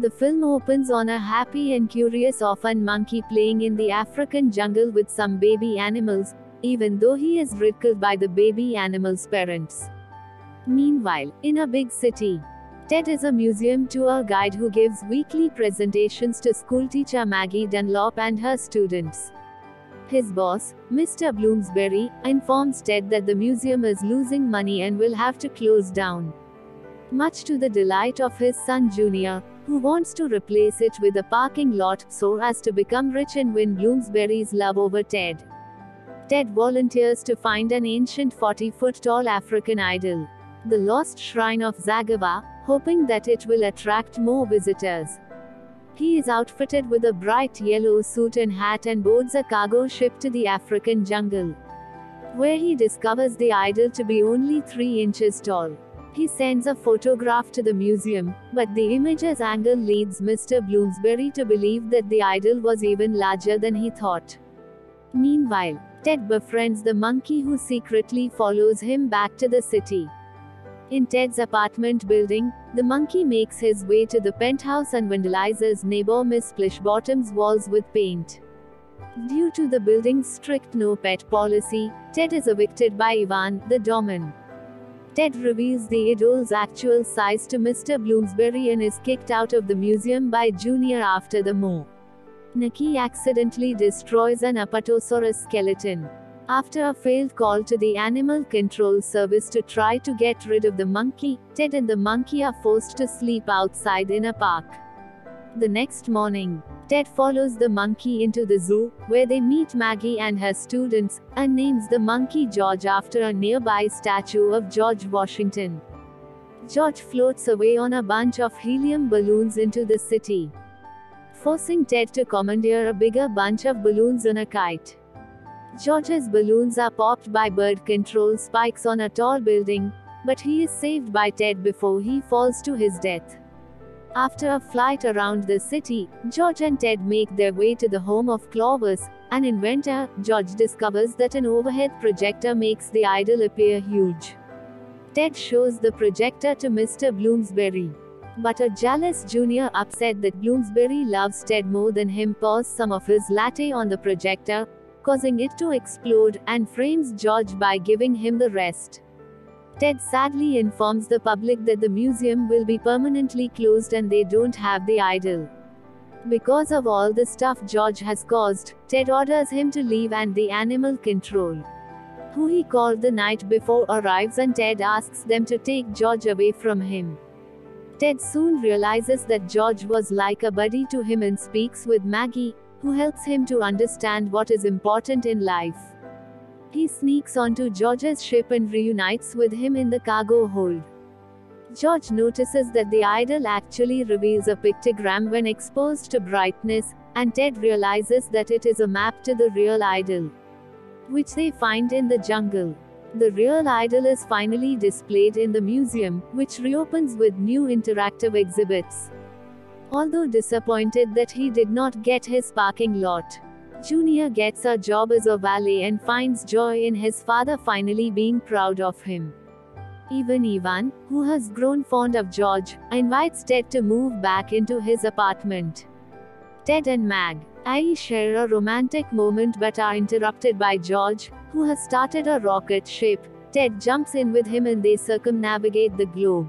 The film opens on a happy and curious orphan monkey playing in the African jungle with some baby animals, even though he is ridiculed by the baby animals' parents. Meanwhile, in a big city, Ted is a museum tour guide who gives weekly presentations to schoolteacher Maggie Dunlop and her students. His boss, Mr. Bloomsbury, informs Ted that the museum is losing money and will have to close down. Much to the delight of his son Junior, who wants to replace it with a parking lot so as to become rich and win Bloomsbury's love over Ted. Ted volunteers to find an ancient 40-foot-tall African idol, the lost shrine of Zagaba, hoping that it will attract more visitors. He is outfitted with a bright yellow suit and hat and boards a cargo ship to the African jungle, where he discovers the idol to be only 3 inches tall. He sends a photograph to the museum, but the image's angle leads Mr. Bloomsbury to believe that the idol was even larger than he thought. Meanwhile, Ted befriends the monkey who secretly follows him back to the city. In Ted's apartment building, the monkey makes his way to the penthouse and vandalizes neighbor Miss Plishbottom's walls with paint. Due to the building's strict no-pet policy, Ted is evicted by Ivan, the doorman. Ted reveals the idol's actual size to Mr. Bloomsbury and is kicked out of the museum by Junior after the Naki accidentally destroys an Apatosaurus skeleton. After a failed call to the Animal Control Service to try to get rid of the monkey, Ted and the monkey are forced to sleep outside in a park. The next morning, Ted follows the monkey into the zoo, where they meet Maggie and her students, and names the monkey George after a nearby statue of George Washington. George floats away on a bunch of helium balloons into the city, forcing Ted to commandeer a bigger bunch of balloons on a kite. George's balloons are popped by bird control spikes on a tall building, but he is saved by Ted before he falls to his death. After a flight around the city, George and Ted make their way to the home of Clovis, an inventor. George discovers that an overhead projector makes the idol appear huge. Ted shows the projector to Mr. Bloomsbury, but a jealous Junior, upset that Bloomsbury loves Ted more than him, pours some of his latte on the projector, causing it to explode, and frames George by giving him the rest. Ted sadly informs the public that the museum will be permanently closed and they don't have the idol. Because of all the stuff George has caused, Ted orders him to leave and the Animal Control, who he called the night before, arrives and Ted asks them to take George away from him. Ted soon realizes that George was like a buddy to him and speaks with Maggie, who helps him to understand what is important in life. He sneaks onto George's ship and reunites with him in the cargo hold. George notices that the idol actually reveals a pictogram when exposed to brightness, and Ted realizes that it is a map to the real idol, which they find in the jungle. The real idol is finally displayed in the museum, which reopens with new interactive exhibits. Although disappointed that he did not get his parking lot, Junior gets a job as a valet and finds joy in his father finally being proud of him. Even Ivan, who has grown fond of George, invites Ted to move back into his apartment. Ted and Maggie share a romantic moment but are interrupted by George, who has started a rocket ship. Ted jumps in with him and they circumnavigate the globe.